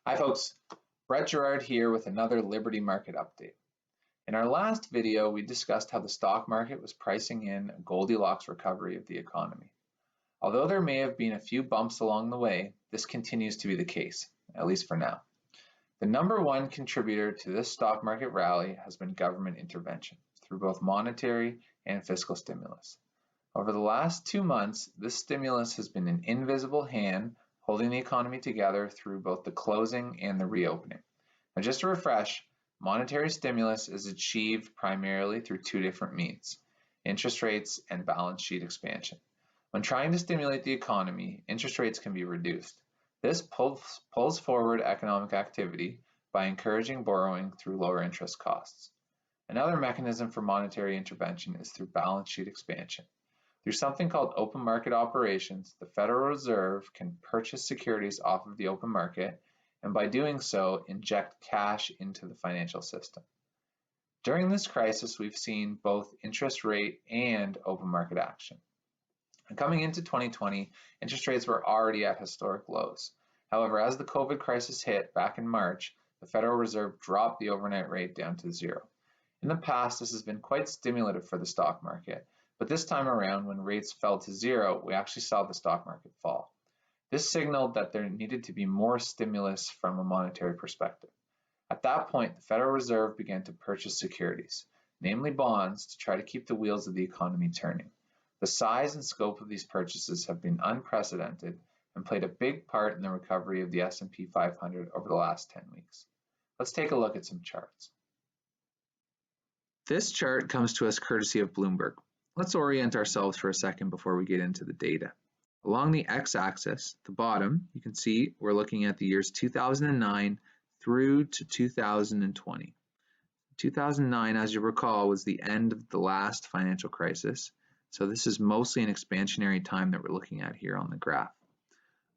Hi folks, Brett Girard here with another Liberty Market update. In our last video, we discussed how the stock market was pricing in a Goldilocks recovery of the economy. Although there may have been a few bumps along the way, this continues to be the case, at least for now. The number one contributor to this stock market rally has been government intervention through both monetary and fiscal stimulus. Over the last 2 months, this stimulus has been an invisible hand holding the economy together through both the closing and the reopening. Now, just to refresh, monetary stimulus is achieved primarily through two different means: interest rates and balance sheet expansion. When trying to stimulate the economy, interest rates can be reduced. This pulls forward economic activity by encouraging borrowing through lower interest costs. Another mechanism for monetary intervention is through balance sheet expansion. Through something called open market operations, the Federal Reserve can purchase securities off of the open market, and by doing so, inject cash into the financial system. During this crisis, we've seen both interest rate and open market action. And coming into 2020, interest rates were already at historic lows. However, as the COVID crisis hit back in March, the Federal Reserve dropped the overnight rate down to zero. In the past, this has been quite stimulative for the stock market. But this time around, when rates fell to zero, we actually saw the stock market fall. This signaled that there needed to be more stimulus from a monetary perspective. At that point, the Federal Reserve began to purchase securities, namely bonds, to try to keep the wheels of the economy turning. The size and scope of these purchases have been unprecedented and played a big part in the recovery of the S&P 500 over the last 10 weeks. Let's take a look at some charts. This chart comes to us courtesy of Bloomberg. Let's orient ourselves for a second before we get into the data. Along the x-axis, the bottom, you can see we're looking at the years 2009 through to 2020. 2009, as you recall, was the end of the last financial crisis. So this is mostly an expansionary time that we're looking at here on the graph.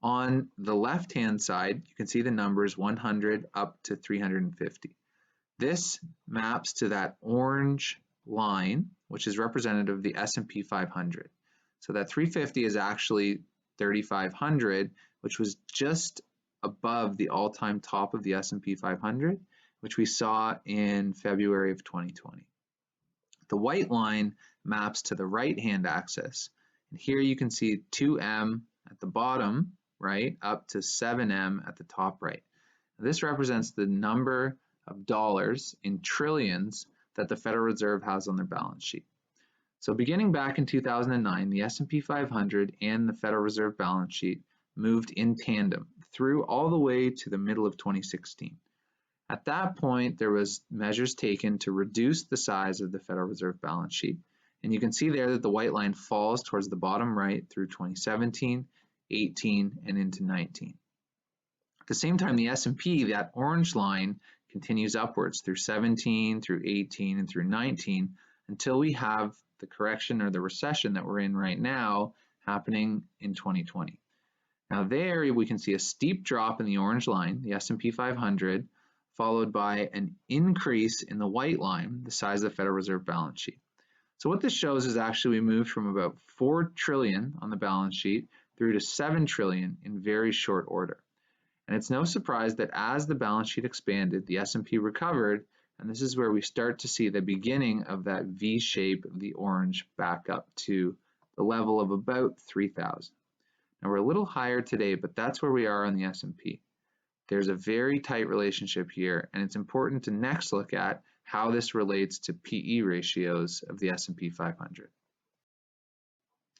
On the left-hand side, you can see the numbers 100 up to 350. This maps to that orange line, which is representative of the S&P 500. So that 350 is actually 3,500, which was just above the all-time top of the S&P 500, which we saw in February of 2020. The white line maps to the right-hand axis, and here you can see 2M at the bottom right up to 7M at the top right. This represents the number of dollars in trillions that the Federal Reserve has on their balance sheet. So beginning back in 2009, the S&P 500 and the Federal Reserve balance sheet moved in tandem through all the way to the middle of 2016. At that point, there was measures taken to reduce the size of the Federal Reserve balance sheet. And you can see there that the white line falls towards the bottom right through 2017, 18, and into 19. At the same time, the S&P, that orange line, continues upwards through 17, through 18, and through 19 until we have the correction or the recession that we're in right now happening in 2020. Now there we can see a steep drop in the orange line, the S&P 500, followed by an increase in the white line, the size of the Federal Reserve balance sheet. So what this shows is actually we moved from about 4 trillion on the balance sheet through to 7 trillion in very short order. And it's no surprise that as the balance sheet expanded, the S&P recovered, and this is where we start to see the beginning of that V shape of the orange back up to the level of about 3,000. Now we're a little higher today, but that's where we are on the S&P. There's a very tight relationship here, and it's important to next look at how this relates to PE ratios of the S&P 500.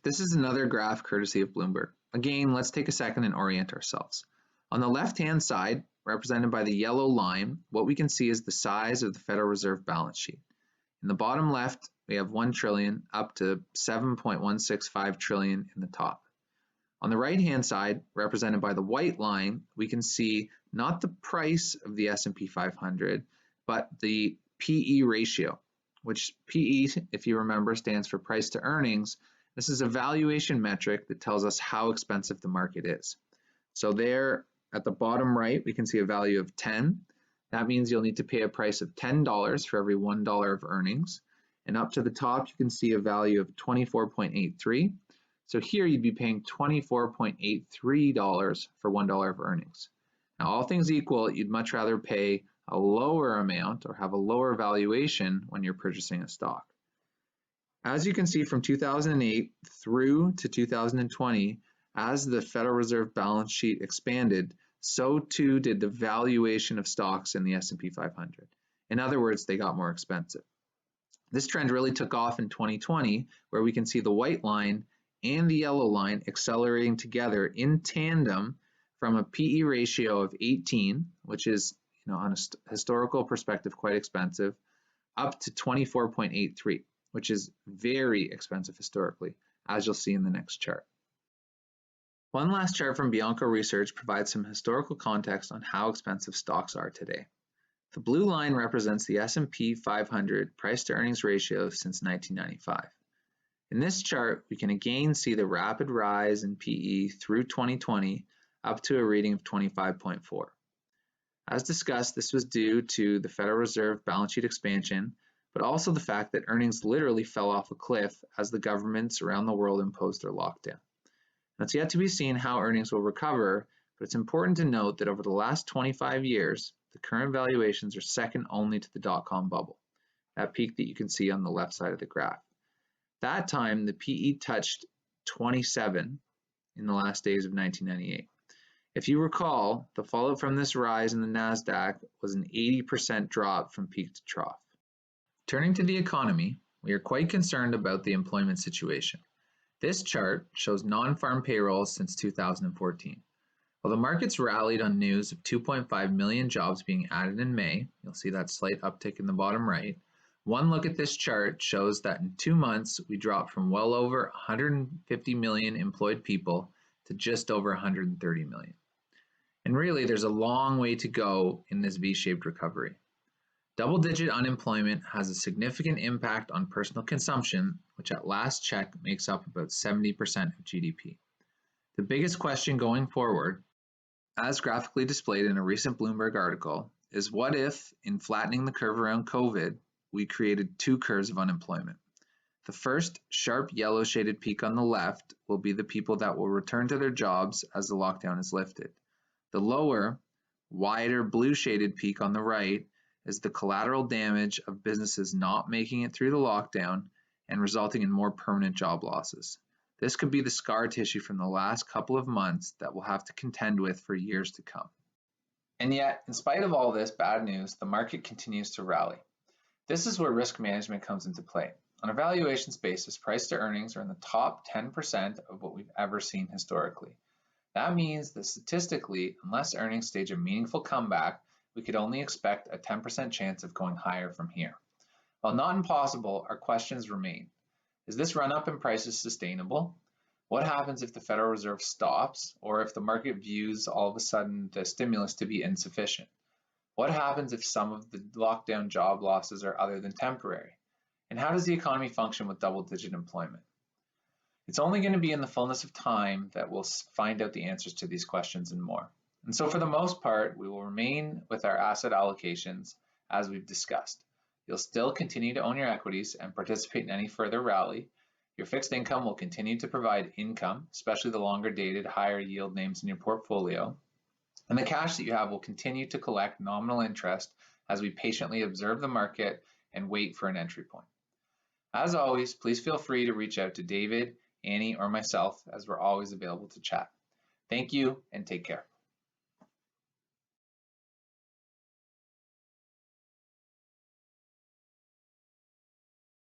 This is another graph courtesy of Bloomberg. Again, let's take a second and orient ourselves. On the left-hand side, represented by the yellow line, what we can see is the size of the Federal Reserve balance sheet. In the bottom left, we have 1 trillion up to 7.165 trillion in the top. On the right-hand side, represented by the white line, we can see not the price of the S&P 500, but the PE ratio, which PE, if you remember, stands for price to earnings. This is a valuation metric that tells us how expensive the market is. So there, at the bottom right, we can see a value of 10. That means you'll need to pay a price of $10 for every $1 of earnings. And up to the top, you can see a value of 24.83. So here you'd be paying $24.83 for $1 of earnings. Now, all things equal, you'd much rather pay a lower amount or have a lower valuation when you're purchasing a stock. As you can see from 2008 through to 2020, as the Federal Reserve balance sheet expanded, so too did the valuation of stocks in the S&P 500. In other words, they got more expensive. This trend really took off in 2020, where we can see the white line and the yellow line accelerating together in tandem from a PE ratio of 18, which is, on a historical perspective quite expensive, up to 24.83, which is very expensive historically, as you'll see in the next chart. One last chart from Bianco Research provides some historical context on how expensive stocks are today. The blue line represents the S&P 500 price-to-earnings ratio since 1995. In this chart, we can again see the rapid rise in PE through 2020 up to a reading of 25.4. As discussed, this was due to the Federal Reserve balance sheet expansion, but also the fact that earnings literally fell off a cliff as the governments around the world imposed their lockdown. Now, it's yet to be seen how earnings will recover, but it's important to note that over the last 25 years, the current valuations are second only to the dot-com bubble, that peak that you can see on the left side of the graph. That time, the PE touched 27 in the last days of 1998. If you recall, the fallout from this rise in the NASDAQ was an 80% drop from peak to trough. Turning to the economy, we are quite concerned about the employment situation. This chart shows non-farm payrolls since 2014. While the markets rallied on news of 2.5 million jobs being added in May, you'll see that slight uptick in the bottom right, one look at this chart shows that in 2 months we dropped from well over 150 million employed people to just over 130 million. And really, there's a long way to go in this V-shaped recovery. Double-digit unemployment has a significant impact on personal consumption, which at last check makes up about 70% of GDP. The biggest question going forward, as graphically displayed in a recent Bloomberg article, is what if, in flattening the curve around COVID, we created two curves of unemployment? The first, sharp yellow shaded peak on the left will be the people that will return to their jobs as the lockdown is lifted. The lower, wider blue shaded peak on the right is the collateral damage of businesses not making it through the lockdown and resulting in more permanent job losses. This could be the scar tissue from the last couple of months that we'll have to contend with for years to come. And yet, in spite of all this bad news, the market continues to rally. This is where risk management comes into play. On a valuations basis, price to earnings are in the top 10% of what we've ever seen historically. That means that statistically, unless earnings stage a meaningful comeback, we could only expect a 10% chance of going higher from here. While not impossible, our questions remain. Is this run-up in prices sustainable? What happens if the Federal Reserve stops, or if the market views all of a sudden the stimulus to be insufficient? What happens if some of the lockdown job losses are other than temporary? And how does the economy function with double-digit employment? It's only going to be in the fullness of time that we'll find out the answers to these questions and more. And so for the most part, we will remain with our asset allocations as we've discussed. You'll still continue to own your equities and participate in any further rally. Your fixed income will continue to provide income, especially the longer dated, higher yield names in your portfolio. And the cash that you have will continue to collect nominal interest as we patiently observe the market and wait for an entry point. As always, please feel free to reach out to David, Annie, or myself, as we're always available to chat. Thank you and take care.